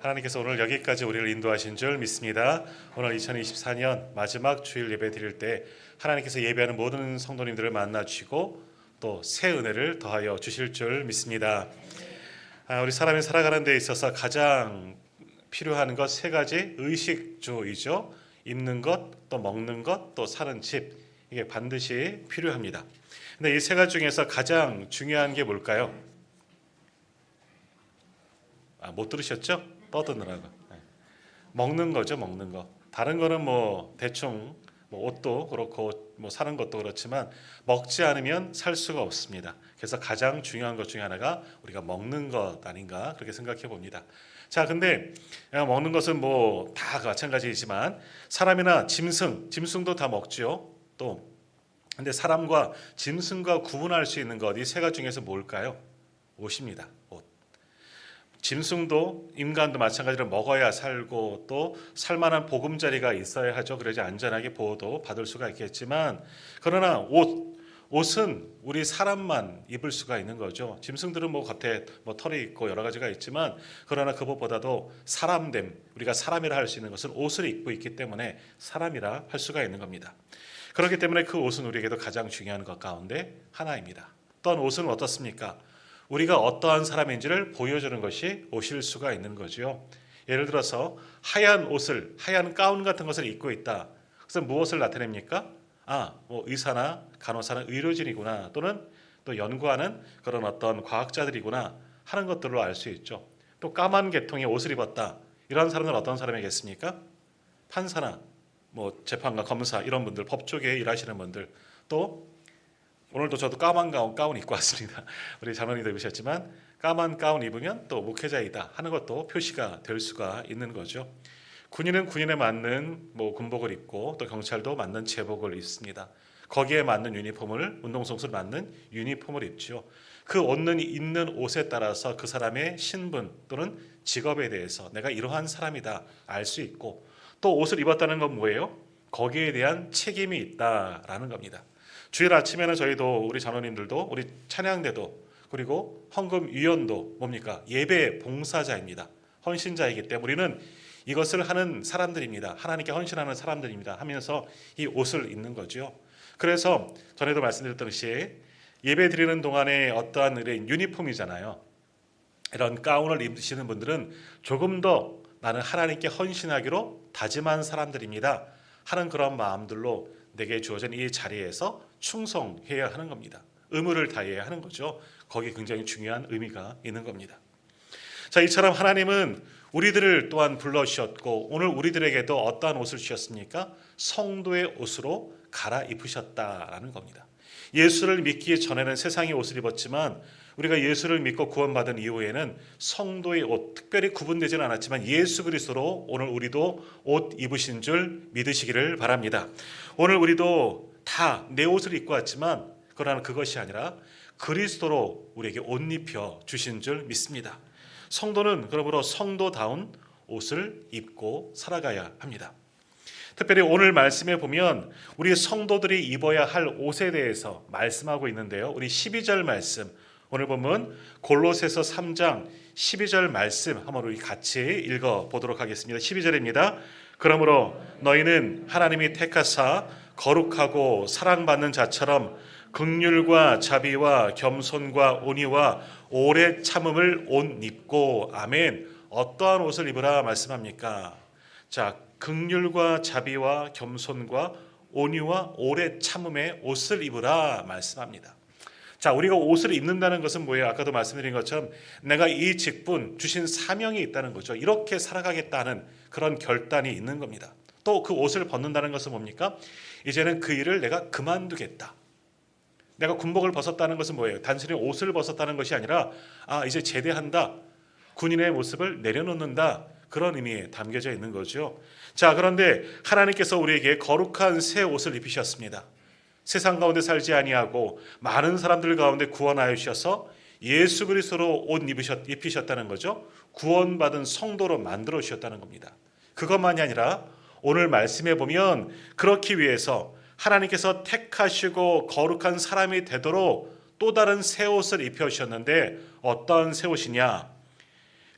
하나님께서 오늘 여기까지 우리를 인도하신 줄 믿습니다. 오늘 2024년 마지막 주일 예배 드릴 때 하나님께서 예배하는 모든 성도님들을 만나 주시고 또 새 은혜를 더하여 주실 줄 믿습니다. 우리 사람이 살아가는 데 있어서 가장 필요한 것 세 가지 의식주이죠. 입는 것, 또 먹는 것, 또 사는 집, 이게 반드시 필요합니다. 근데 이 세 가지 중에서 가장 중요한 게 뭘까요? 못 들으셨죠? 떠드느라고. 먹는 거죠, 먹는 거. 다른 거는 뭐 대충 옷도 그렇고 사는 것도 그렇지만 먹지 않으면 살 수가 없습니다. 그래서 가장 중요한 것 중에 하나가 우리가 먹는 것 아닌가 그렇게 생각해 봅니다. 자, 근데 먹는 것은 다 마찬가지이지만 사람이나 짐승도 다 먹죠. 또 근데 사람과 짐승과 구분할 수 있는 것 이 세 가지 중에서 뭘까요? 옷입니다. 옷. 짐승도 인간도 마찬가지로 먹어야 살고 또 살만한 보금자리가 있어야 하죠. 그래야지 안전하게 보호도 받을 수가 있겠지만 그러나 옷은 우리 사람만 입을 수가 있는 거죠. 짐승들은 겉에 털이 있고 여러 가지가 있지만 그러나 그것보다도 사람됨, 우리가 사람이라 할 수 있는 것은 옷을 입고 있기 때문에 사람이라 할 수가 있는 겁니다. 그렇기 때문에 그 옷은 우리에게도 가장 중요한 것 가운데 하나입니다. 또한 옷은 어떻습니까? 우리가 어떠한 사람인지를 보여주는 것이 옷일 수가 있는 거죠. 예를 들어서 하얀 옷을, 하얀 가운 같은 것을 입고 있다. 그래서 무엇을 나타냅니까? 의사나 간호사는 의료진이구나, 또는 또 연구하는 그런 어떤 과학자들이구나 하는 것들로 알 수 있죠. 또 까만 계통의 옷을 입었다. 이런 사람들은 어떤 사람이겠습니까? 판사나 재판관, 검사 이런 분들, 법조계에 일하시는 분들, 또 오늘도 저도 까만 가운 입고 왔습니다. 우리 자매님도 입으셨지만 까만 가운 입으면 또 목회자이다 하는 것도 표시가 될 수가 있는 거죠. 군인은 군인에 맞는 군복을 입고 또 경찰도 맞는 제복을 입습니다. 거기에 맞는 유니폼을, 운동선수를 맞는 유니폼을 입죠. 그 입는 옷에 따라서 그 사람의 신분 또는 직업에 대해서 내가 이러한 사람이다 알 수 있고, 또 옷을 입었다는 건 뭐예요? 거기에 대한 책임이 있다라는 겁니다. 주일 아침에는 저희도 우리 장로님들도 우리 찬양대도 그리고 헌금위원도 뭡니까? 예배 봉사자입니다. 헌신자이기 때문에 우리는 이것을 하는 사람들입니다. 하나님께 헌신하는 사람들입니다 하면서 이 옷을 입는 거죠. 그래서 전에도 말씀드렸듯이 예배 드리는 동안에 어떠한 유니폼이잖아요. 이런 가운을 입으시는 분들은 조금 더 나는 하나님께 헌신하기로 다짐한 사람들입니다 하는 그런 마음들로 내게 주어진 이 자리에서 충성해야 하는 겁니다. 의무를 다해야 하는 거죠. 거기에 굉장히 중요한 의미가 있는 겁니다. 자, 이처럼 하나님은 우리들을 또한 불러주셨고 오늘 우리들에게도 어떠한 옷을 주셨습니까? 성도의 옷으로 갈아입으셨다라는 겁니다. 예수를 믿기 전에는 세상의 옷을 입었지만 우리가 예수를 믿고 구원받은 이후에는 성도의 옷, 특별히 구분되지는 않았지만 예수 그리스도로 오늘 우리도 옷 입으신 줄 믿으시기를 바랍니다. 오늘 우리도 다 내 옷을 입고 왔지만 그러나 그것이 아니라 그리스도로 우리에게 옷 입혀 주신 줄 믿습니다. 성도는 그러므로 성도다운 옷을 입고 살아가야 합니다. 특별히 오늘 말씀에 보면 우리 성도들이 입어야 할 옷에 대해서 말씀하고 있는데요. 우리 12절 말씀, 오늘 보면 골로새서 3장 12절 말씀 한번 우리 같이 읽어보도록 하겠습니다. 12절입니다. 그러므로 너희는 하나님이 택하사 거룩하고 사랑받는 자처럼 긍휼과 자비와 겸손과 온유와 오래 참음을 옷 입고, 아멘. 어떠한 옷을 입으라 말씀합니까? 자, 긍휼과 자비와 겸손과 온유와 오래 참음의 옷을 입으라 말씀합니다. 자, 우리가 옷을 입는다는 것은 뭐예요? 아까도 말씀드린 것처럼 내가 이 직분 주신 사명이 있다는 거죠. 이렇게 살아가겠다는 그런 결단이 있는 겁니다. 또 그 옷을 벗는다는 것은 뭡니까? 이제는 그 일을 내가 그만두겠다. 내가 군복을 벗었다는 것은 뭐예요? 단순히 옷을 벗었다는 것이 아니라 이제 제대한다. 군인의 모습을 내려놓는다. 그런 의미에 담겨져 있는 거죠. 자, 그런데 하나님께서 우리에게 거룩한 새 옷을 입히셨습니다. 세상 가운데 살지 아니하고 많은 사람들 가운데 구원하여 주셔서 예수 그리스도로 옷 입히셨다는 거죠. 구원받은 성도로 만들어 주셨다는 겁니다. 그것만이 아니라 오늘 말씀에 보면 그렇기 위해서 하나님께서 택하시고 거룩한 사람이 되도록 또 다른 새 옷을 입혀주셨는데 어떤 새 옷이냐?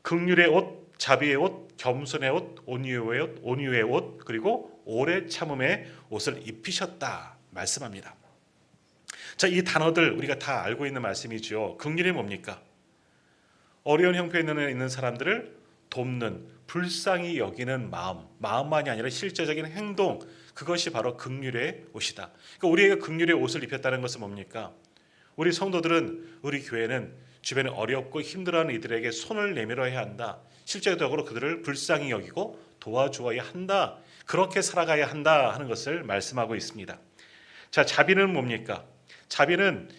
긍휼의 옷, 자비의 옷, 겸손의 옷, 온유의 옷, 그리고 오래 참음의 옷을 입히셨다 말씀합니다. 자, 이 단어들 우리가 다 알고 있는 말씀이죠. 긍휼이 뭡니까? 어려운 형편에 있는 사람들을 돕는, 불쌍히 여기는 마음만이 아니라 실제적인 행동, 그것이 바로 긍휼의 옷이다. 그러니까 우리가 긍휼의 옷을 입혔다는 것은 뭡니까? 우리 성도들은, 우리 교회는 주변에 어렵고 힘들어하는 이들에게 손을 내밀어야 한다. 실제적으로 그들을 불쌍히 여기고 도와주어야 한다. 그렇게 살아가야 한다 하는 것을 말씀하고 있습니다. 자, 자비는 뭡니까? 자비는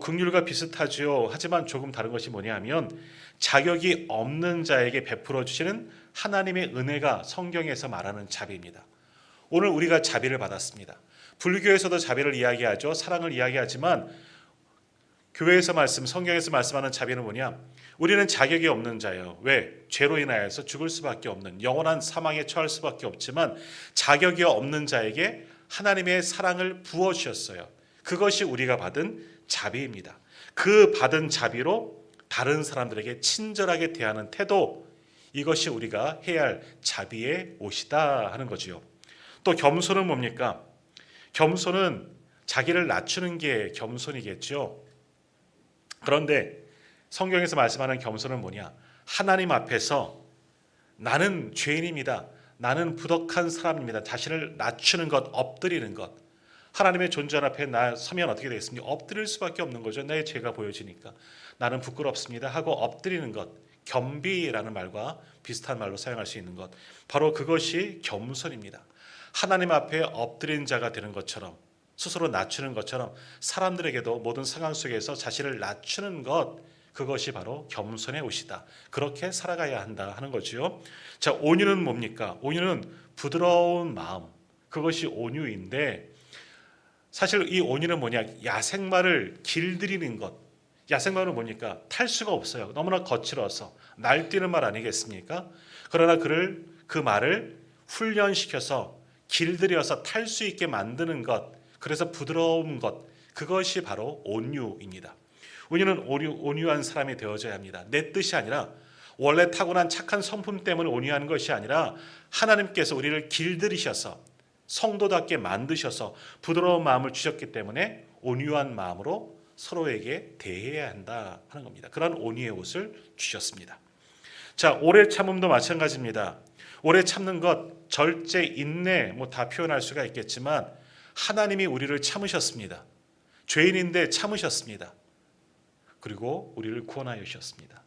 긍휼과 비슷하지요. 하지만 조금 다른 것이 뭐냐면 자격이 없는 자에게 베풀어 주시는 하나님의 은혜가 성경에서 말하는 자비입니다. 오늘 우리가 자비를 받았습니다. 불교에서도 자비를 이야기하죠. 사랑을 이야기하지만 교회에서 성경에서 말씀하는 자비는 뭐냐? 우리는 자격이 없는 자예요. 왜? 죄로 인하여서 죽을 수밖에 없는, 영원한 사망에 처할 수밖에 없지만 자격이 없는 자에게 하나님의 사랑을 부어주셨어요. 그것이 우리가 받은 자비입니다. 그 받은 자비로 다른 사람들에게 친절하게 대하는 태도, 이것이 우리가 해야 할 자비의 옷이다 하는 거지요. 또 겸손은 뭡니까? 겸손은 자기를 낮추는 게 겸손이겠죠. 그런데 성경에서 말씀하는 겸손은 뭐냐? 하나님 앞에서 나는 죄인입니다. 나는 부덕한 사람입니다. 자신을 낮추는 것, 엎드리는 것. 하나님의 존재 앞에 나 서면 어떻게 되겠습니까? 엎드릴 수밖에 없는 거죠. 내 죄가 보여지니까. 나는 부끄럽습니다 하고 엎드리는 것. 겸비라는 말과 비슷한 말로 사용할 수 있는 것. 바로 그것이 겸손입니다. 하나님 앞에 엎드린 자가 되는 것처럼, 스스로 낮추는 것처럼 사람들에게도 모든 상황 속에서 자신을 낮추는 것, 그것이 바로 겸손의 옷이다. 그렇게 살아가야 한다 하는 거지요. 자, 온유는 뭡니까? 온유는 부드러운 마음, 그것이 온유인데, 사실 이 온유는 뭐냐? 야생마를 길들이는 것. 야생마는 뭡니까? 탈 수가 없어요. 너무나 거칠어서 날뛰는 말 아니겠습니까? 그러나 그 말을 훈련시켜서 길들여서 탈 수 있게 만드는 것, 그래서 부드러운 것, 그것이 바로 온유입니다. 온유는 온유한 사람이 되어져야 합니다. 내 뜻이 아니라, 원래 타고난 착한 성품 때문에 온유한 것이 아니라 하나님께서 우리를 길들이셔서 성도답게 만드셔서 부드러운 마음을 주셨기 때문에 온유한 마음으로 서로에게 대해야 한다 하는 겁니다. 그런 온유의 옷을 주셨습니다. 자, 오래 참음도 마찬가지입니다. 오래 참는 것, 절제, 인내 다 표현할 수가 있겠지만 하나님이 우리를 참으셨습니다. 죄인인데 참으셨습니다. 그리고 우리를 구원하여 주셨습니다.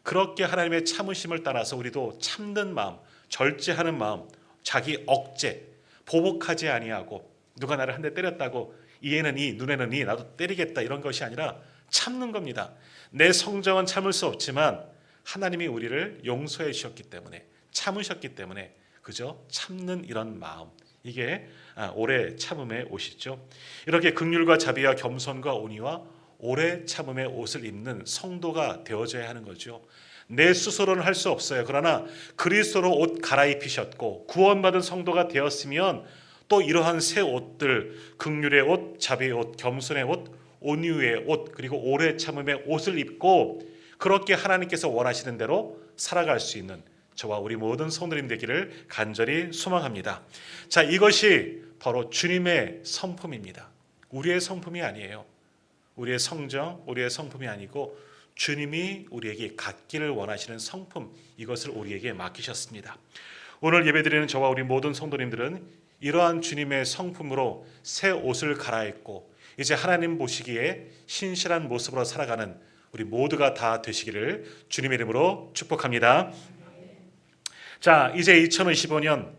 그렇게 하나님의 참으심을 따라서 우리도 참는 마음, 절제하는 마음, 자기 억제, 보복하지 아니하고, 누가 나를 한 대 때렸다고 이에는 이, 눈에는 이, 나도 때리겠다, 이런 것이 아니라 참는 겁니다. 내 성정은 참을 수 없지만 하나님이 우리를 용서해 주셨기 때문에, 참으셨기 때문에 그저 참는 이런 마음, 이게 오래 참음의 옷이죠. 이렇게 긍휼과 자비와 겸손과 온유와 오래 참음의 옷을 입는 성도가 되어져야 하는 거죠. 내 스스로는 할 수 없어요. 그러나 그리스도로 옷 갈아입히셨고 구원받은 성도가 되었으면 또 이러한 새 옷들, 긍휼의 옷, 자비의 옷, 겸손의 옷, 온유의 옷, 그리고 오래 참음의 옷을 입고 그렇게 하나님께서 원하시는 대로 살아갈 수 있는 저와 우리 모든 성도님 되기를 간절히 소망합니다. 자, 이것이 바로 주님의 성품입니다. 우리의 성품이 아니에요. 우리의 성정, 우리의 성품이 아니고 주님이 우리에게 갖기를 원하시는 성품, 이것을 우리에게 맡기셨습니다. 오늘 예배드리는 저와 우리 모든 성도님들은 이러한 주님의 성품으로 새 옷을 갈아입고 이제 하나님 보시기에 신실한 모습으로 살아가는 우리 모두가 다 되시기를 주님의 이름으로 축복합니다. 자, 이제 2025년,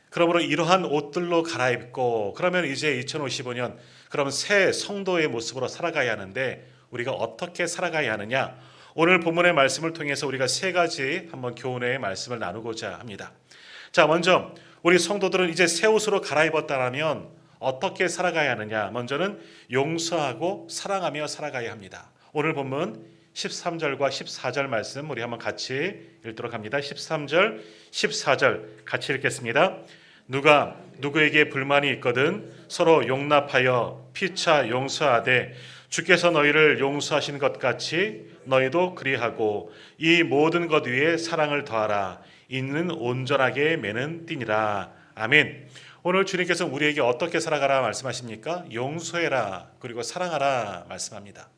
그러므로 이러한 옷들로 갈아입고, 그러면 이제 2055년, 그러면 새 성도의 모습으로 살아가야 하는데 우리가 어떻게 살아가야 하느냐? 오늘 본문의 말씀을 통해서 우리가 세 가지 한번 교훈의 말씀을 나누고자 합니다. 자, 먼저 우리 성도들은 이제 새 옷으로 갈아입었다면 어떻게 살아가야 하느냐? 먼저는 용서하고 사랑하며 살아가야 합니다. 오늘 본문 13절과 14절 말씀 우리 한번 같이 읽도록 합니다. 13절, 14절 같이 읽겠습니다. 누가 누구에게 불만이 있거든 서로 용납하여 피차 용서하되 주께서 너희를 용서하신 것 같이 너희도 그리하고 이 모든 것 위에 사랑을 더하라. 이는 온전하게 매는 띠니라. 아멘. 오늘 주님께서 우리에게 어떻게 살아가라 말씀하십니까? 용서해라 그리고 사랑하라 말씀합니다.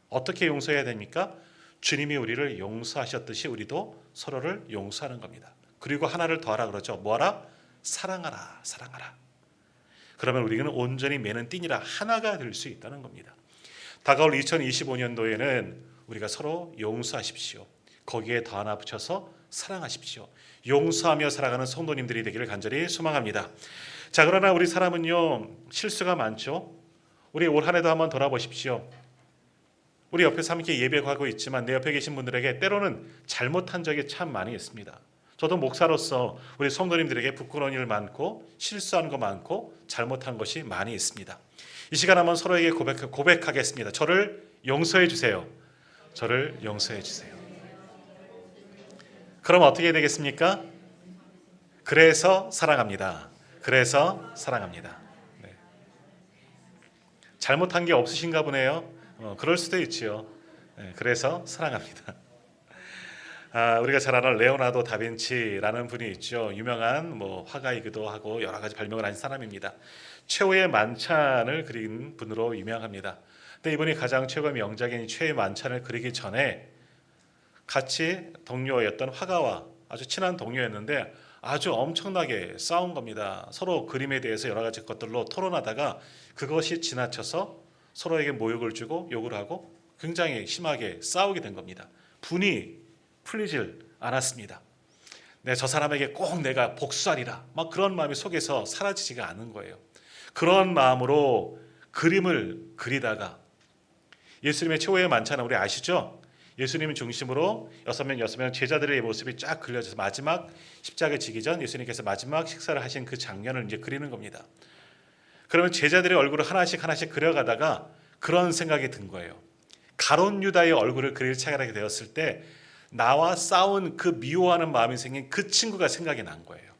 어떻게 용서해야 됩니까? 주님이 우리를 용서하셨듯이 우리도 서로를 용서하는 겁니다. 그리고 하나를 더하라 그러죠. 뭐하라? 사랑하라. 사랑하라. 그러면 우리는 온전히 매는 띠니라 하나가 될 수 있다는 겁니다. 다가올 2025년도에는 우리가 서로 용서하십시오. 거기에 더 하나 붙여서 사랑하십시오. 용서하며 살아가는 성도님들이 되기를 간절히 소망합니다. 자, 그러나 우리 사람은요 실수가 많죠. 우리 올 한 해도 한번 돌아보십시오. 우리 옆에서 함께 예배하고 있지만 내 옆에 계신 분들에게 때로는 잘못한 적이 참 많이 있습니다. 저도 목사로서 우리 성도님들에게 부끄러운 일 많고 실수한 거 많고 잘못한 것이 많이 있습니다. 이 시간 한번 서로에게 고백하겠습니다. 저를 용서해 주세요. 저를 용서해 주세요. 그럼 어떻게 되겠습니까? 그래서 사랑합니다. 그래서 사랑합니다. 네. 잘못한 게 없으신가 보네요. 그럴 수도 있지요. 네, 그래서 사랑합니다. 우리가 잘 아는 레오나르도 다빈치라는 분이 있죠. 유명한 화가이기도 하고 여러 가지 발명을 한 사람입니다. 최후의 만찬을 그린 분으로 유명합니다. 근데 이분이 가장 최고의 명작인 최후의 만찬을 그리기 전에 같이 동료였던 화가와 아주 친한 동료였는데 아주 엄청나게 싸운 겁니다. 서로 그림에 대해서 여러 가지 것들로 토론하다가 그것이 지나쳐서 서로에게 모욕을 주고 욕을 하고 굉장히 심하게 싸우게 된 겁니다. 분이 풀리질 않았습니다. 저 사람에게 꼭 내가 복수하리라 막 그런 마음이 속에서 사라지지가 않은 거예요. 그런 마음으로 그림을 그리다가 예수님의 최후의 만찬은 우리 아시죠? 예수님 중심으로 6명 제자들의 모습이 쫙 그려져서 마지막 십자가에 지기 전 예수님께서 마지막 식사를 하신 그 장면을 이제 그리는 겁니다. 그러면 제자들의 얼굴을 하나씩 그려가다가 그런 생각이 든 거예요. 가룟 유다의 얼굴을 그릴 차례가 되었을 때 나와 싸운 그 미워하는 마음이 생긴 그 친구가 생각이 난 거예요.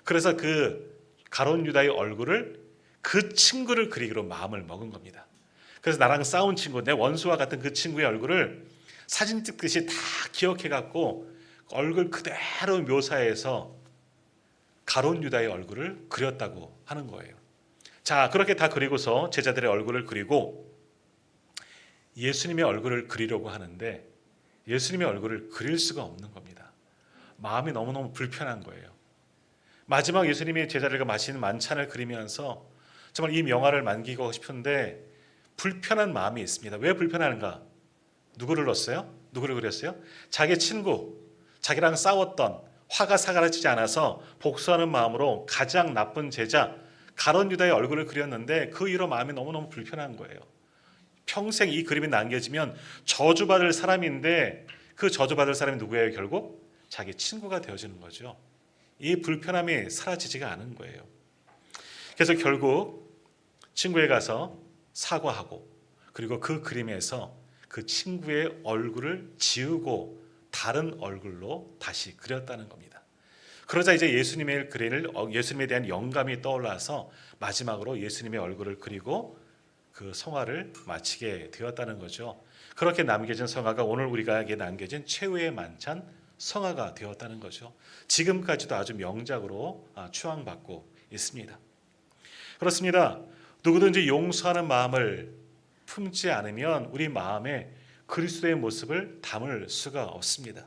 그래서 그 가룟 유다의 얼굴을 그 친구를 그리기로 마음을 먹은 겁니다. 그래서 나랑 싸운 친구, 내 원수와 같은 그 친구의 얼굴을 사진 찍듯이 다 기억해갖고 얼굴 그대로 묘사해서 가룟 유다의 얼굴을 그렸다고 하는 거예요. 자, 그렇게 다 그리고서 제자들의 얼굴을 그리고 예수님의 얼굴을 그리려고 하는데 예수님의 얼굴을 그릴 수가 없는 겁니다. 마음이 너무너무 불편한 거예요. 마지막 예수님이 제자들과 마시는 만찬을 그리면서 정말 이 명화를 남기고 싶은데 불편한 마음이 있습니다. 왜 불편한가? 누구를 넣었어요? 누구를 그렸어요? 자기 친구, 자기랑 싸웠던 화가 사라지지 않아서 복수하는 마음으로 가장 나쁜 제자 가룟 유다의 얼굴을 그렸는데 그 이후로 마음이 너무너무 불편한 거예요. 평생 이 그림이 남겨지면 저주받을 사람인데 그 저주받을 사람이 누구예요? 결국 자기 친구가 되어지는 거죠. 이 불편함이 사라지지가 않은 거예요. 그래서 결국 친구에 가서 사과하고 그리고 그 그림에서 그 친구의 얼굴을 지우고 다른 얼굴로 다시 그렸다는 겁니다. 그러자 이제 예수님에 대한 영감이 떠올라서 마지막으로 예수님의 얼굴을 그리고 그 성화를 마치게 되었다는 거죠. 그렇게 남겨진 성화가 오늘 우리에게 남겨진 최후의 만찬 성화가 되었다는 거죠. 지금까지도 아주 명작으로 추앙받고 있습니다. 그렇습니다. 누구든지 용서하는 마음을 품지 않으면 우리 마음에 그리스도의 모습을 담을 수가 없습니다.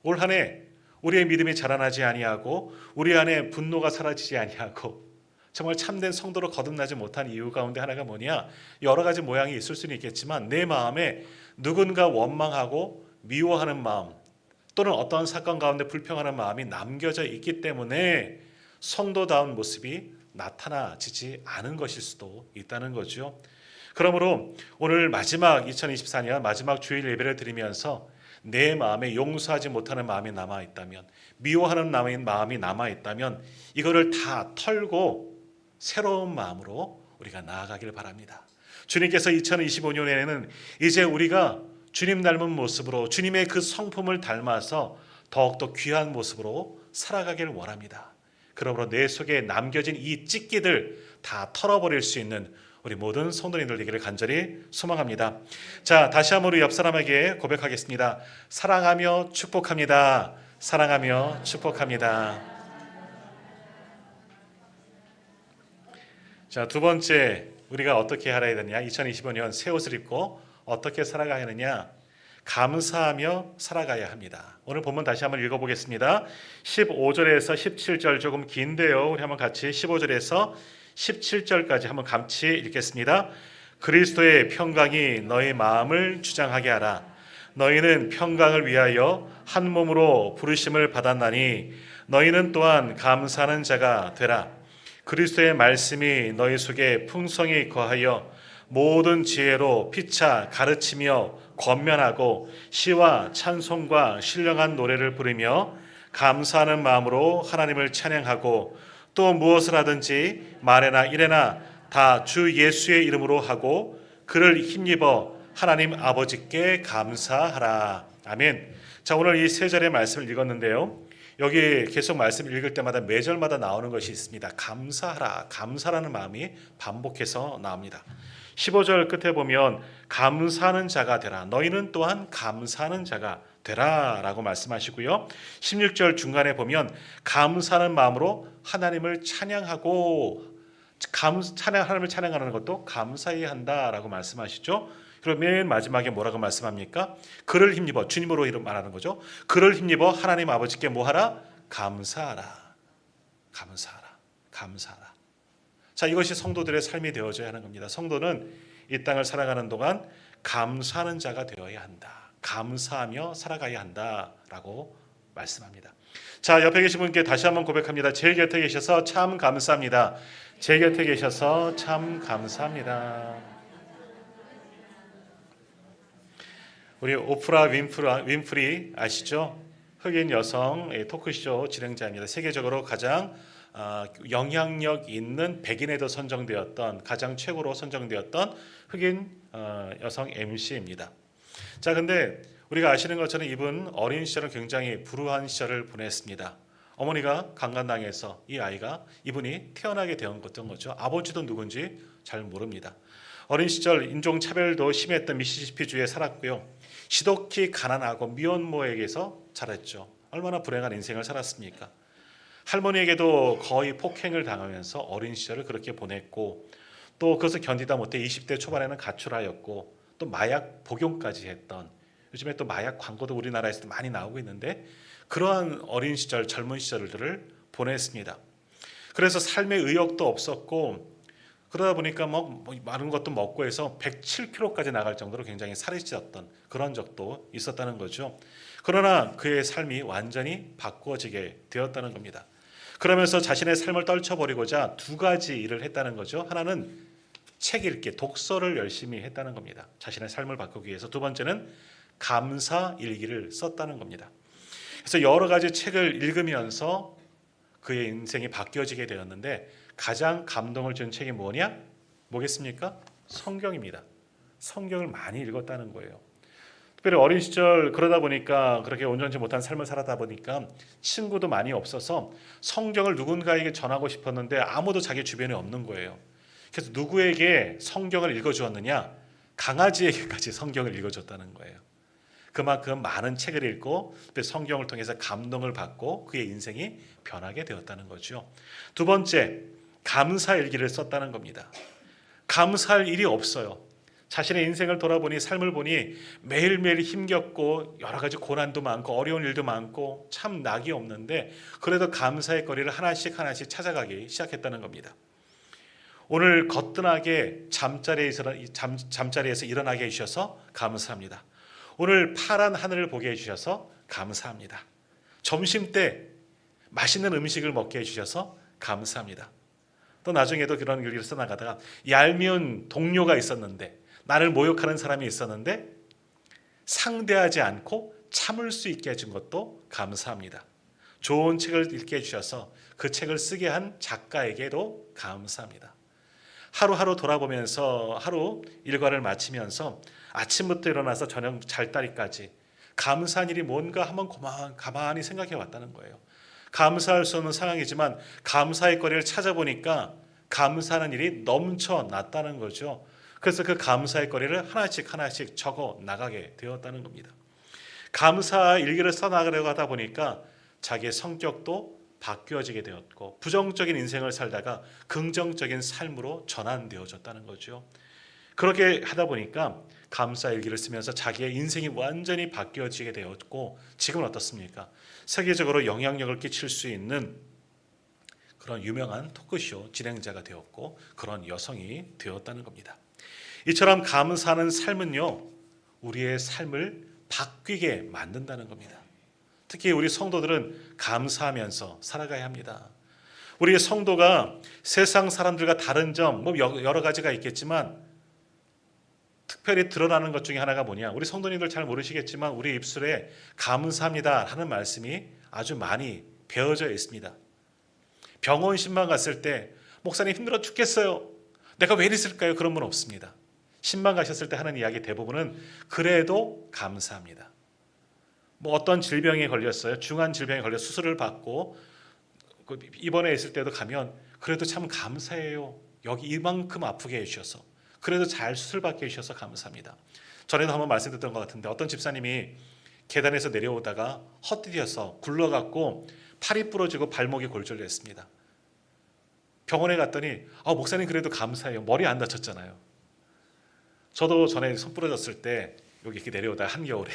올 한 해 우리의 믿음이 자라나지 아니하고 우리 안에 분노가 사라지지 아니하고 정말 참된 성도로 거듭나지 못한 이유 가운데 하나가 뭐냐? 여러 가지 모양이 있을 수는 있겠지만 내 마음에 누군가 원망하고 미워하는 마음 또는 어떤 사건 가운데 불평하는 마음이 남겨져 있기 때문에 성도다운 모습이 나타나지지 않은 것일 수도 있다는 거죠. 그러므로 오늘 마지막 2024년 마지막 주일 예배를 드리면서 내 마음에 용서하지 못하는 마음이 남아있다면 미워하는 마음이 남아있다면 이거를 다 털고 새로운 마음으로 우리가 나아가길 바랍니다. 주님께서 2025년에는 이제 우리가 주님 닮은 모습으로 주님의 그 성품을 닮아서 더욱더 귀한 모습으로 살아가길 원합니다. 그러므로 내 속에 남겨진 이 찢기들 다 털어버릴 수 있는 우리 모든 성도님들 되기를 간절히 소망합니다. 자, 다시 한번 우리 옆 사람에게 고백하겠습니다. 사랑하며 축복합니다. 사랑하며 축복합니다. 자, 두 번째 우리가 어떻게 살아야 되느냐? 2025년 새 옷을 입고 어떻게 살아가야 하느냐? 감사하며 살아가야 합니다. 오늘 본문 다시 한번 읽어보겠습니다. 15절에서 17절 조금 긴데요. 우리 한번 같이 15절에서 17절까지 한번 같이 읽겠습니다. 그리스도의 평강이 너희 마음을 주장하게 하라. 너희는 평강을 위하여 한 몸으로 부르심을 받았나니 너희는 또한 감사하는 자가 되라. 그리스도의 말씀이 너희 속에 풍성히 거하여 모든 지혜로 피차 가르치며 권면하고 시와 찬송과 신령한 노래를 부르며 감사하는 마음으로 하나님을 찬양하고 또 무엇을 하든지 말에나 일에나 다 주 예수의 이름으로 하고 그를 힘입어 하나님 아버지께 감사하라. 아멘. 자, 오늘 이 세 절의 말씀을 읽었는데요. 여기 계속 말씀 읽을 때마다 매 절마다 나오는 것이 있습니다. 감사하라. 감사라는 마음이 반복해서 나옵니다. 15절 끝에 보면 감사하는 자가 되라. 너희는 또한 감사하는 자가 되라 라고 말씀하시고요. 16절 중간에 보면 감사하는 마음으로 하나님을 찬양하고 하나님을 찬양하는 것도 감사해야 한다라고 말씀하시죠. 그럼 맨 마지막에 뭐라고 말씀합니까? 그를 힘입어, 주님으로 말하는 거죠. 그를 힘입어 하나님 아버지께 뭐하라? 감사하라. 감사하라. 감사하라. 자, 이것이 성도들의 삶이 되어져야 하는 겁니다. 성도는 이 땅을 살아가는 동안 감사하는 자가 되어야 한다. 감사하며 살아가야 한다라고 말씀합니다. 자, 옆에 계신 분께 다시 한번 고백합니다. 제 곁에 계셔서 참 감사합니다. 제 곁에 계셔서 참 감사합니다. 우리 오프라 윈프리 아시죠? 흑인 여성 토크쇼 진행자입니다. 세계적으로 가장 영향력 있는 백인에도 선정되었던 가장 최고로 선정되었던 흑인 여성 MC입니다. 자, 근데 우리가 아시는 것처럼 이분 어린 시절은 굉장히 불우한 시절을 보냈습니다. 어머니가 강간당해서 이 아이가 이분이 태어나게 되었던 거죠. 아버지도 누군지 잘 모릅니다. 어린 시절 인종차별도 심했던 미시시피주에 살았고요. 지독히 가난하고 미혼모에게서 자랐죠. 얼마나 불행한 인생을 살았습니까? 할머니에게도 거의 폭행을 당하면서 어린 시절을 그렇게 보냈고 또 그것을 견디다 못해 20대 초반에는 가출하였고 또 마약 복용까지 했던 요즘에 또 마약 광고도 우리나라에서도 많이 나오고 있는데 그러한 어린 시절 젊은 시절들을 보냈습니다. 그래서 삶의 의욕도 없었고 그러다 보니까 많은 것도 먹고 해서 107kg까지 나갈 정도로 굉장히 살이 찌었던 그런 적도 있었다는 거죠. 그러나 그의 삶이 완전히 바꿔지게 되었다는 겁니다. 그러면서 자신의 삶을 떨쳐버리고자 두 가지 일을 했다는 거죠. 하나는 책 읽기, 독서를 열심히 했다는 겁니다. 자신의 삶을 바꾸기 위해서. 두 번째는 감사 일기를 썼다는 겁니다. 그래서 여러 가지 책을 읽으면서 그의 인생이 바뀌어지게 되었는데 가장 감동을 준 책이 뭐겠습니까? 성경입니다. 성경을 많이 읽었다는 거예요. 특별히 어린 시절 그러다 보니까 그렇게 온전치 못한 삶을 살아다 보니까 친구도 많이 없어서 성경을 누군가에게 전하고 싶었는데 아무도 자기 주변에 없는 거예요. 그래서 누구에게 성경을 읽어주었느냐? 강아지에게까지 성경을 읽어줬다는 거예요. 그만큼 많은 책을 읽고 성경을 통해서 감동을 받고 그의 인생이 변하게 되었다는 거죠. 두 번째, 감사 일기를 썼다는 겁니다. 감사할 일이 없어요. 자신의 인생을 돌아보니 삶을 보니 매일매일 힘겹고 여러 가지 고난도 많고 어려운 일도 많고 참 낙이 없는데 그래도 감사의 거리를 하나씩 찾아가기 시작했다는 겁니다. 오늘 거뜬하게 잠자리에서 일어나게 해주셔서 감사합니다. 오늘 파란 하늘을 보게 해주셔서 감사합니다. 점심때 맛있는 음식을 먹게 해주셔서 감사합니다. 또 나중에도 그런 일을 써나가다가 얄미운 동료가 있었는데 나를 모욕하는 사람이 있었는데 상대하지 않고 참을 수 있게 해준 것도 감사합니다. 좋은 책을 읽게 해주셔서 그 책을 쓰게 한 작가에게도 감사합니다. 하루하루 돌아보면서 하루 일과를 마치면서 아침부터 일어나서 저녁 잘 따리까지 감사한 일이 뭔가 한번 가만히 생각해 왔다는 거예요. 감사할 수 없는 상황이지만 감사의 거리를 찾아보니까 감사하는 일이 넘쳐났다는 거죠. 그래서 그 감사의 거리를 하나씩 하나씩 적어 나가게 되었다는 겁니다. 감사 일기를 써나가려고 하다 보니까 자기의 성격도 바뀌어지게 되었고 부정적인 인생을 살다가 긍정적인 삶으로 전환되어졌다는 거죠. 그렇게 하다 보니까 감사 일기를 쓰면서 자기의 인생이 완전히 바뀌어지게 되었고 지금은 어떻습니까? 세계적으로 영향력을 끼칠 수 있는 그런 유명한 토크쇼 진행자가 되었고 그런 여성이 되었다는 겁니다. 이처럼 감사하는 삶은요, 우리의 삶을 바뀌게 만든다는 겁니다. 특히 우리 성도들은 감사하면서 살아가야 합니다. 우리 성도가 세상 사람들과 다른 점, 여러 가지가 있겠지만 특별히 드러나는 것 중에 하나가 뭐냐? 우리 성도님들 잘 모르시겠지만 우리 입술에 감사합니다 하는 말씀이 아주 많이 배어져 있습니다. 병원 신방 갔을 때 목사님 힘들어 죽겠어요. 내가 왜 이랬을까요? 그런 분 없습니다. 신방 가셨을 때 하는 이야기 대부분은 그래도 감사합니다. 어떤 질병에 걸렸어요. 중한 질병에 걸려 수술을 받고 입원해 있을 때도 가면 그래도 참 감사해요. 여기 이만큼 아프게 해주셔서 그래도 잘 수술받게 해주셔서 감사합니다. 전에도 한번 말씀드렸던 것 같은데 어떤 집사님이 계단에서 내려오다가 헛디뎌서 굴러갔고 팔이 부러지고 발목이 골절됐습니다. 병원에 갔더니 목사님 그래도 감사해요. 머리 안 다쳤잖아요. 저도 전에 손 부러졌을 때 여기 이렇게 내려오다가 한겨울에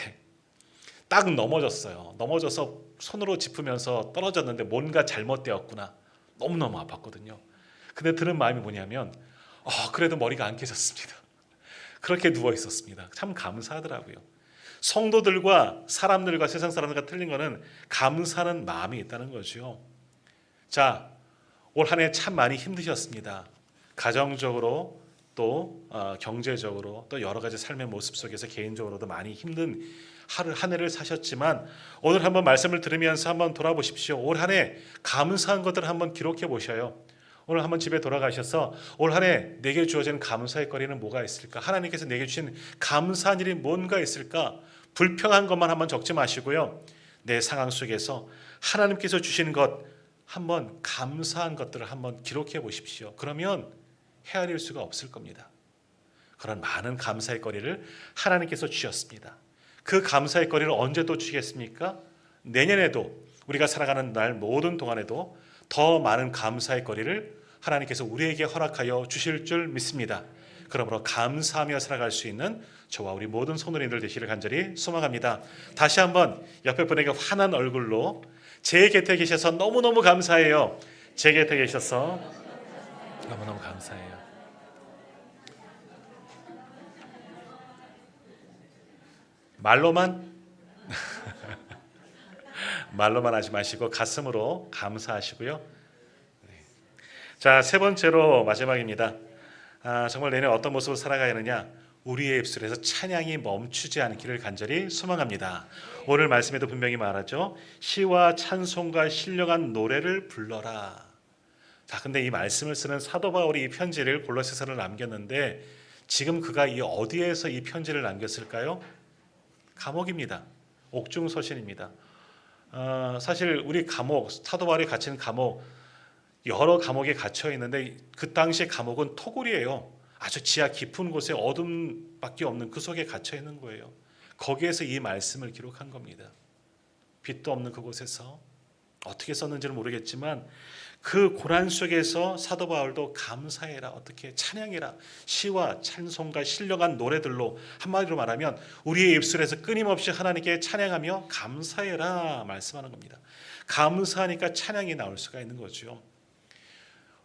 딱 넘어졌어요. 넘어져서 손으로 짚으면서 떨어졌는데 뭔가 잘못되었구나. 너무너무 아팠거든요. 근데 드는 마음이 뭐냐면 그래도 머리가 안 깨졌습니다. 그렇게 누워 있었습니다. 참 감사하더라고요. 성도들과 사람들과 세상 사람들과 틀린 거는 감사하는 마음이 있다는 거죠. 자, 올 한 해 참 많이 힘드셨습니다. 가정적으로 또 경제적으로 또 여러 가지 삶의 모습 속에서 개인적으로도 많이 힘든 한 해를 사셨지만 오늘 한번 말씀을 들으면서 한번 돌아보십시오. 올 한 해 감사한 것들을 한번 기록해 보셔요. 오늘 한번 집에 돌아가셔서 올 한 해 내게 주어진 감사의 거리는 뭐가 있을까? 하나님께서 내게 주신 감사한 일이 뭔가 있을까? 불평한 것만 한번 적지 마시고요. 내 상황 속에서 하나님께서 주신 것 한번 감사한 것들을 한번 기록해 보십시오. 그러면 헤아릴 수가 없을 겁니다. 그런 많은 감사의 거리를 하나님께서 주셨습니다. 그 감사의 거리를 언제 또 주시겠습니까? 내년에도 우리가 살아가는 날 모든 동안에도 더 많은 감사의 거리를 하나님께서 우리에게 허락하여 주실 줄 믿습니다. 그러므로 감사하며 살아갈 수 있는 저와 우리 모든 성도님들 되시기를 간절히 소망합니다. 다시 한번 옆에 분에게 환한 얼굴로 제 곁에 계셔서 너무너무 감사해요. 제 곁에 계셔서 너무너무 감사해요. 말로만 하지 마시고 가슴으로 감사하시고요. 자, 세 번째로 마지막입니다. 정말 내년 어떤 모습으로 살아가야 하느냐? 우리의 입술에서 찬양이 멈추지 않기를 간절히 소망합니다. 오늘 말씀에도 분명히 말하죠. 시와 찬송과 신령한 노래를 불러라. 자, 근데 이 말씀을 쓰는 사도 바울이 이 편지를 골로새서를 남겼는데 지금 그가 어디에서 이 편지를 남겼을까요? 감옥입니다. 옥중서신입니다. 사실 우리 감옥, 사도 바울이 갇힌 감옥 여러 감옥에 갇혀 있는데 그 당시의 감옥은 토굴이에요. 아주 지하 깊은 곳에 어둠밖에 없는 그 속에 갇혀 있는 거예요. 거기에서 이 말씀을 기록한 겁니다. 빛도 없는 그곳에서 어떻게 썼는지는 모르겠지만 그 고난 속에서 사도 바울도 감사해라, 어떻게 찬양해라, 시와 찬송과 신령한 노래들로 한마디로 말하면 우리의 입술에서 끊임없이 하나님께 찬양하며 감사해라 말씀하는 겁니다. 감사하니까 찬양이 나올 수가 있는 거죠.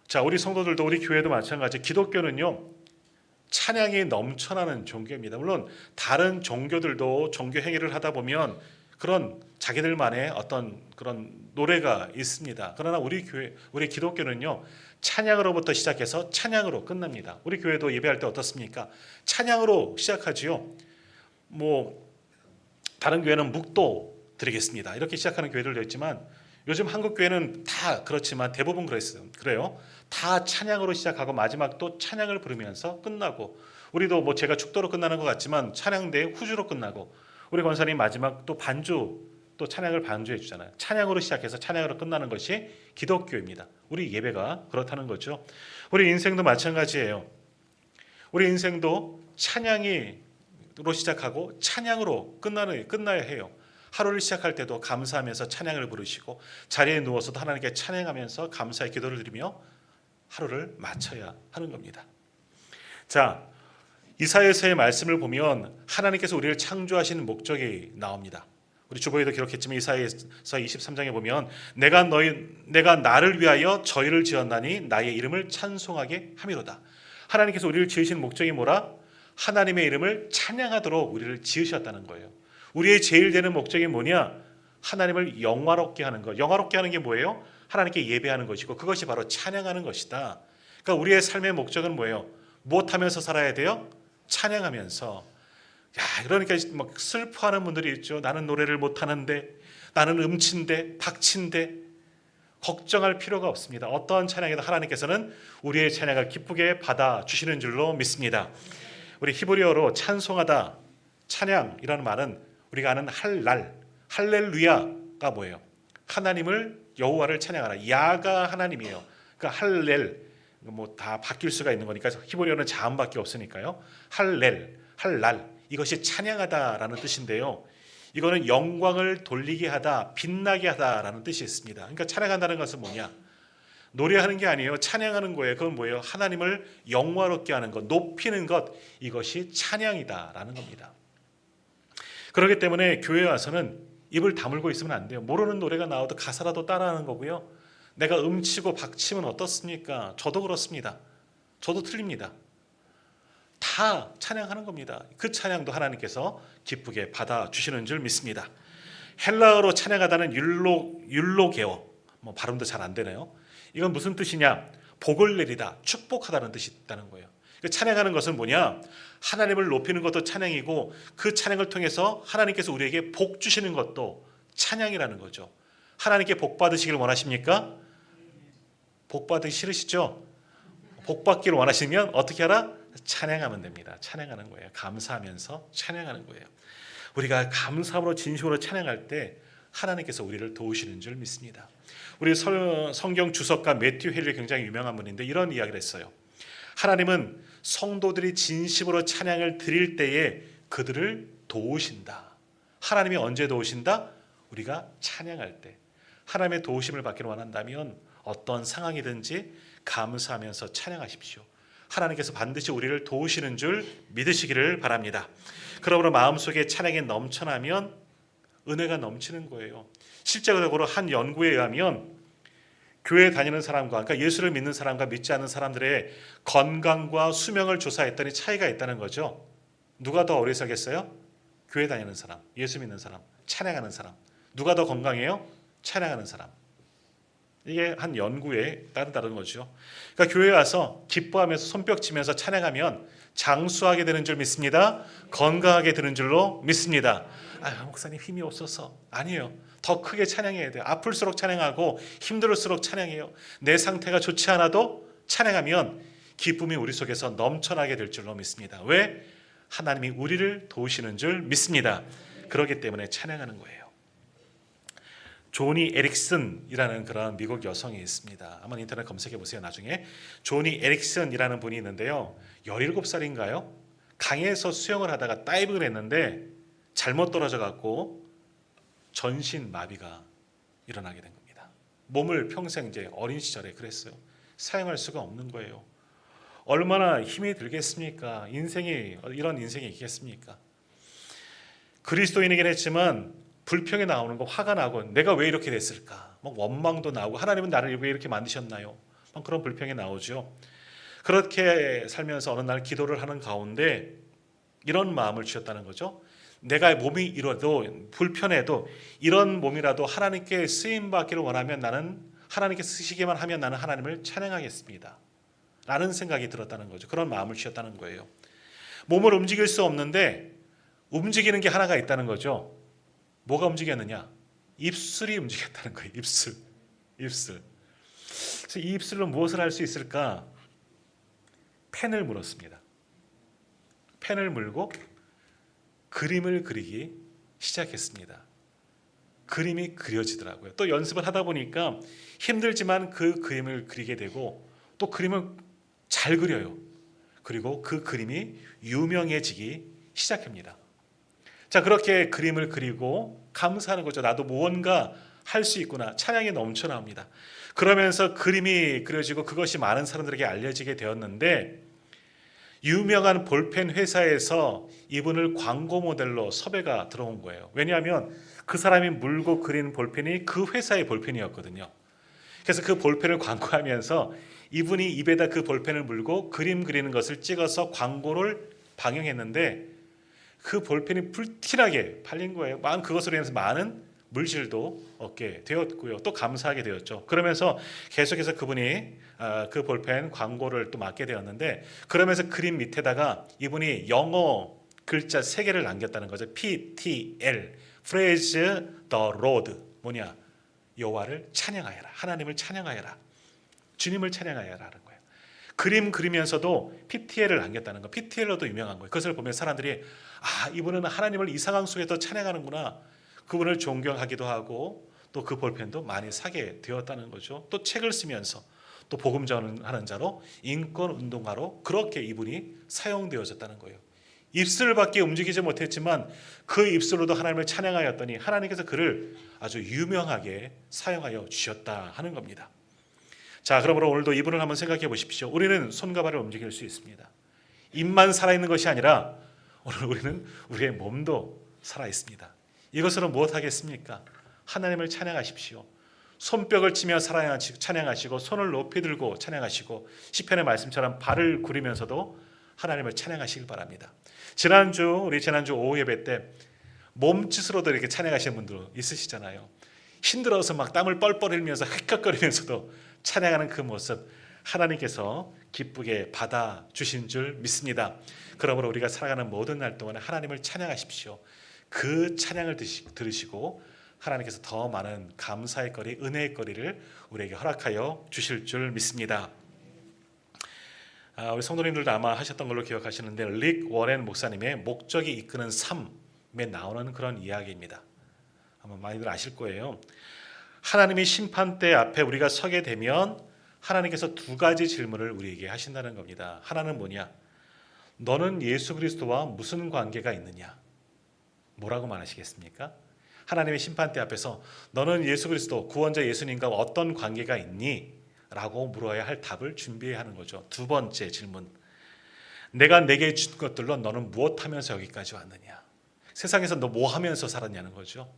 자, 우리 성도들도 우리 교회도 마찬가지. 기독교는요 찬양이 넘쳐나는 종교입니다. 물론 다른 종교들도 종교 행위를 하다 보면 그런 자기들만의 어떤 그런 노래가 있습니다. 그러나 우리 교회, 우리 기독교는요 찬양으로부터 시작해서 찬양으로 끝납니다. 우리 교회도 예배할 때 어떻습니까? 찬양으로 시작하지요. 다른 교회는 묵도 드리겠습니다. 이렇게 시작하는 교회들도 있지만 요즘 한국 교회는 다 그렇지만 대부분 그래요. 다 찬양으로 시작하고 마지막 또 찬양을 부르면서 끝나고, 우리도 제가 축도로 끝나는 것 같지만 찬양대 후주로 끝나고, 우리 권사님 마지막 또 반주 또 찬양을 반주해 주잖아요. 찬양으로 시작해서 찬양으로 끝나는 것이 기독교입니다. 우리 예배가 그렇다는 거죠. 우리 인생도 마찬가지예요. 우리 인생도 찬양으로 시작하고 찬양으로 끝나야 해요. 하루를 시작할 때도 감사하면서 찬양을 부르시고 자리에 누워서도 하나님께 찬양하면서 감사의 기도를 드리며 하루를 마쳐야 하는 겁니다. 자, 이사야서의 말씀을 보면 하나님께서 우리를 창조하시는 목적이 나옵니다. 우리 주보에도 기록했지만 이사야서 23장에 보면 내가 나를 위하여 저희를 지었나니 나의 이름을 찬송하게 함이로다. 하나님께서 우리를 지으신 목적이 뭐라? 하나님의 이름을 찬양하도록 우리를 지으셨다는 거예요. 우리의 제일 되는 목적이 뭐냐? 하나님을 영화롭게 하는 것. 영화롭게 하는 게 뭐예요? 하나님께 예배하는 것이고 그것이 바로 찬양하는 것이다. 그러니까 우리의 삶의 목적은 뭐예요? 무엇하면서 살아야 돼요? 찬양하면서. 그러니까 막 슬퍼하는 분들이 있죠. 나는 노래를 못하는데, 나는 음치인데, 박치인데. 걱정할 필요가 없습니다. 어떠한 찬양에도 하나님께서는 우리의 찬양을 기쁘게 받아주시는 줄로 믿습니다. 우리 히브리어로 찬송하다, 찬양이라는 말은 우리가 아는 할렐루야가 뭐예요? 하나님을, 여호와를 찬양하라. 야가 하나님이에요. 그러니까 할렐, 뭐 다 바뀔 수가 있는 거니까 히브리어는 자음밖에 없으니까요. 할랄, 이것이 찬양하다라는 뜻인데요. 이거는 영광을 돌리게 하다, 빛나게 하다라는 뜻이 있습니다. 그러니까 찬양한다는 것은 뭐냐? 노래하는 게 아니에요. 찬양하는 거예요. 그건 뭐예요? 하나님을 영화롭게 하는 것, 높이는 것, 이것이 찬양이다라는 겁니다. 그렇기 때문에 교회에 와서는 입을 다물고 있으면 안 돼요. 모르는 노래가 나와도 가사라도 따라하는 거고요. 내가 음치고 박치면 어떻습니까? 저도 그렇습니다. 저도 틀립니다. 다 찬양하는 겁니다. 그 찬양도 하나님께서 기쁘게 받아주시는 줄 믿습니다. 헬라어로 찬양하다는 율로게어, 뭐 발음도 잘 안 되네요. 이건 무슨 뜻이냐? 복을 내리다, 축복하다는 뜻이 있다는 거예요. 찬양하는 것은 뭐냐? 하나님을 높이는 것도 찬양이고 그 찬양을 통해서 하나님께서 우리에게 복 주시는 것도 찬양이라는 거죠. 하나님께 복 받으시길 원하십니까? 복 받기 싫으시죠? 복 받기를 원하시면 어떻게 하라? 찬양하면 됩니다. 찬양하는 거예요. 감사하면서 찬양하는 거예요. 우리가 감사함으로 진심으로 찬양할 때 하나님께서 우리를 도우시는 줄 믿습니다. 우리 성경 주석가 매튜 헬리 굉장히 유명한 분인데 이런 이야기를 했어요. 하나님은 성도들이 진심으로 찬양을 드릴 때에 그들을 도우신다. 하나님이 언제 도우신다? 우리가 찬양할 때. 하나님의 도우심을 받기를 원한다면 어떤 상황이든지 감사하면서 찬양하십시오. 하나님께서 반드시 우리를 도우시는 줄 믿으시기를 바랍니다. 그러므로 마음속에 찬양이 넘쳐나면 은혜가 넘치는 거예요. 실제적으로 한 연구에 의하면 교회 다니는 사람과, 그러니까 예수를 믿는 사람과 믿지 않는 사람들의 건강과 수명을 조사했더니 차이가 있다는 거죠. 누가 더 오래 살겠어요? 교회 다니는 사람, 예수 믿는 사람, 찬양하는 사람. 누가 더 건강해요? 찬양하는 사람. 이게 한 연구에 따른 거죠. 그러니까 교회에 와서 기뻐하면서 손뼉치면서 찬양하면 장수하게 되는 줄 믿습니다. 건강하게 되는 줄로 믿습니다. 목사님 힘이 없어서. 아니에요. 더 크게 찬양해야 돼요. 아플수록 찬양하고 힘들을수록 찬양해요. 내 상태가 좋지 않아도 찬양하면 기쁨이 우리 속에서 넘쳐나게 될 줄로 믿습니다. 왜? 하나님이 우리를 도우시는 줄 믿습니다. 그렇기 때문에 찬양하는 거예요. 조니 에릭슨이라는 그런 미국 여성이 있습니다. 한번 인터넷 검색해 보세요. 나중에 조니 에릭슨이라는 분이 있는데요. 17살인가요? 강에서 수영을 하다가 다이빙을 했는데 잘못 떨어져 갖고 전신 마비가 일어나게 된 겁니다. 몸을 평생 이제 어린 시절에 그랬어요. 사용할 수가 없는 거예요. 얼마나 힘이 들겠습니까? 이런 인생이 있겠습니까? 그리스도인이긴 했지만 불평이 나오는 거, 화가 나고 내가 왜 이렇게 됐을까? 막 원망도 나오고 하나님은 나를 왜 이렇게 만드셨나요? 막 그런 불평이 나오죠. 그렇게 살면서 어느 날 기도를 하는 가운데 이런 마음을 주셨다는 거죠. 내가 몸이 이러도 불편해도 이런 몸이라도 하나님께 쓰임 받기를 원하면 나는 하나님께 쓰시기만 하면 나는 하나님을 찬양하겠습니다. 라는 생각이 들었다는 거죠. 그런 마음을 주셨다는 거예요. 몸을 움직일 수 없는데 움직이는 게 하나가 있다는 거죠. 뭐가 움직였느냐? 입술이 움직였다는 거예요. 입술. 그래서 이 입술로 무엇을 할 수 있을까? 펜을 물었습니다. 펜을 물고 그림을 그리기 시작했습니다. 그림이 그려지더라고요. 또 연습을 하다 보니까 힘들지만 그 그림을 그리게 되고 또 그림을 잘 그려요. 그리고 그 그림이 유명해지기 시작합니다. 자, 그렇게 그림을 그리고 감사하는 거죠. 나도 무언가 할 수 있구나. 찬양이 넘쳐나옵니다. 그러면서 그림이 그려지고 그것이 많은 사람들에게 알려지게 되었는데 유명한 볼펜 회사에서 이분을 광고 모델로 섭외가 들어온 거예요. 왜냐하면 그 사람이 물고 그린 볼펜이 그 회사의 볼펜이었거든요. 그래서 그 볼펜을 광고하면서 이분이 입에다 그 볼펜을 물고 그림 그리는 것을 찍어서 광고를 방영했는데 그 볼펜이 불티나게 팔린 거예요. 그것으로 인해서 많은 물질도 얻게 되었고요. 또 감사하게 되었죠. 그러면서 계속해서 그분이 그 볼펜 광고를 또 맡게 되었는데 그러면서 그림 밑에다가 이분이 영어 글자 3개를 남겼다는 거죠. PTL, Praise the Lord. 뭐냐? 여호와를 찬양하여라. 하나님을 찬양하여라. 주님을 찬양하여라는 거예요. 그림 그리면서도 PTL을 남겼다는 거. PTL로도 유명한 거예요. 그것을 보면 사람들이 이분은 하나님을 이 상황 속에서 찬양하는구나. 그분을 존경하기도 하고 또 그 볼펜도 많이 사게 되었다는 거죠. 또 책을 쓰면서 또 복음 전하는 자로 인권 운동가로 그렇게 이분이 사용되어졌다는 거예요. 입술밖에 움직이지 못했지만 그 입술로도 하나님을 찬양하였더니 하나님께서 그를 아주 유명하게 사용하여 주셨다 하는 겁니다. 자, 그러므로 오늘도 이분을 한번 생각해 보십시오. 우리는 손과 발을 움직일 수 있습니다. 입만 살아있는 것이 아니라 오늘 우리는 우리의 몸도 살아있습니다. 이것으로 무엇 하겠습니까? 하나님을 찬양하십시오. 손뼉을 치며 찬양하시고 손을 높이 들고 찬양하시고 시편의 말씀처럼 발을 구리면서도 하나님을 찬양하시길 바랍니다. 우리 지난주 오후 예배 때 몸짓으로도 이렇게 찬양하시는 분들 있으시잖아요. 힘들어서 막 땀을 뻘뻘 흘리면서 헥헥거리면서도 찬양하는 그 모습 하나님께서 기쁘게 받아주신 줄 믿습니다. 그러므로 우리가 살아가는 모든 날 동안에 하나님을 찬양하십시오. 그 찬양을 들으시고 하나님께서 더 많은 감사의 거리, 은혜의 거리를 우리에게 허락하여 주실 줄 믿습니다. 우리 성도님들도 아마 하셨던 걸로 기억하시는데 릭 워렌 목사님의 목적이 이끄는 삶에 나오는 그런 이야기입니다. 아마 많이들 아실 거예요. 하나님이 심판대 앞에 우리가 서게 되면 하나님께서 2가지 질문을 우리에게 하신다는 겁니다. 하나는 뭐냐? 너는 예수 그리스도와 무슨 관계가 있느냐? 뭐라고 말하시겠습니까? 하나님의 심판대 앞에서 너는 예수 그리스도 구원자 예수님과 어떤 관계가 있니? 라고 물어야 할 답을 준비해야 하는 거죠. 2번째 질문. 내가 내게 준 것들로 너는 무엇하면서 여기까지 왔느냐? 세상에서 너 뭐 하면서 살았냐는 거죠.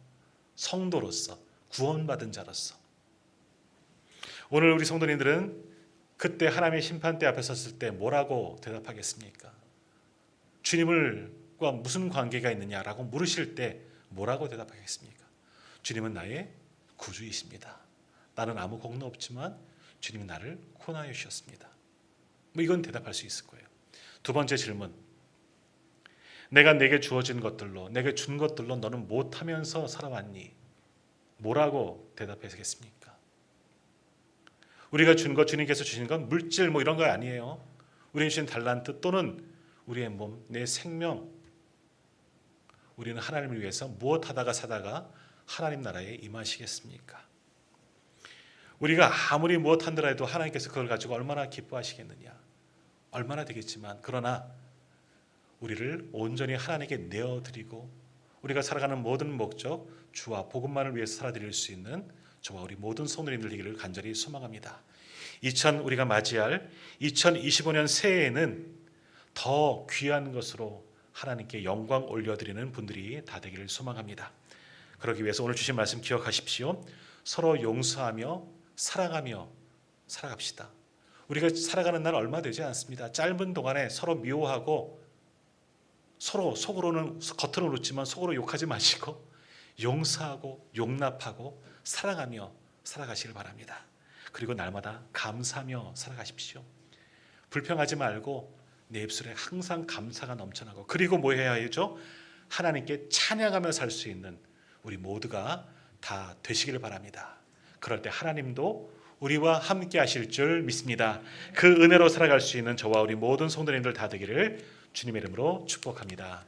성도로서, 구원받은 자로서. 오늘 우리 성도님들은 그때 하나님의 심판대 앞에 섰을 때 뭐라고 대답하겠습니까? 주님과 무슨 관계가 있느냐라고 물으실 때 뭐라고 대답하겠습니까? 주님은 나의 구주이십니다. 나는 아무 공로 없지만 주님이 나를 구원하여 주셨습니다. 이건 대답할 수 있을 거예요. 2번째 질문. 내가 내게 주어진 것들로, 내게 준 것들로 너는 못하면서 살아왔니? 뭐라고 대답하겠습니까? 우리가 준 것, 주님께서 주신 건 물질 이런 거 아니에요. 우리는 주신 달란트 또는 우리의 몸, 내 생명. 우리는 하나님을 위해서 무엇 하다가 사다가 하나님 나라에 임하시겠습니까? 우리가 아무리 무엇 한들 해도 하나님께서 그걸 가지고 얼마나 기뻐하시겠느냐? 얼마나 되겠지만 그러나 우리를 온전히 하나님께 내어드리고 우리가 살아가는 모든 목적 주와 복음만을 위해서 살아드릴 수 있는 저와 우리 모든 성도님들 되기를 간절히 소망합니다. 우리가 맞이할 2025년 새해에는 더 귀한 것으로 하나님께 영광 올려드리는 분들이 다 되기를 소망합니다. 그러기 위해서 오늘 주신 말씀 기억하십시오. 서로 용서하며 사랑하며 살아갑시다. 우리가 살아가는 날 얼마 되지 않습니다. 짧은 동안에 서로 미워하고 서로 겉으로는 웃지만 속으로 욕하지 마시고 용서하고 용납하고 사랑하며 살아가시길 바랍니다. 그리고 날마다 감사하며 살아가십시오. 불평하지 말고 내 입술에 항상 감사가 넘쳐나고 그리고 뭐 해야 하죠? 하나님께 찬양하며 살 수 있는 우리 모두가 다 되시길 바랍니다. 그럴 때 하나님도 우리와 함께 하실 줄 믿습니다. 그 은혜로 살아갈 수 있는 저와 우리 모든 성도님들 다 되기를 주님의 이름으로 축복합니다.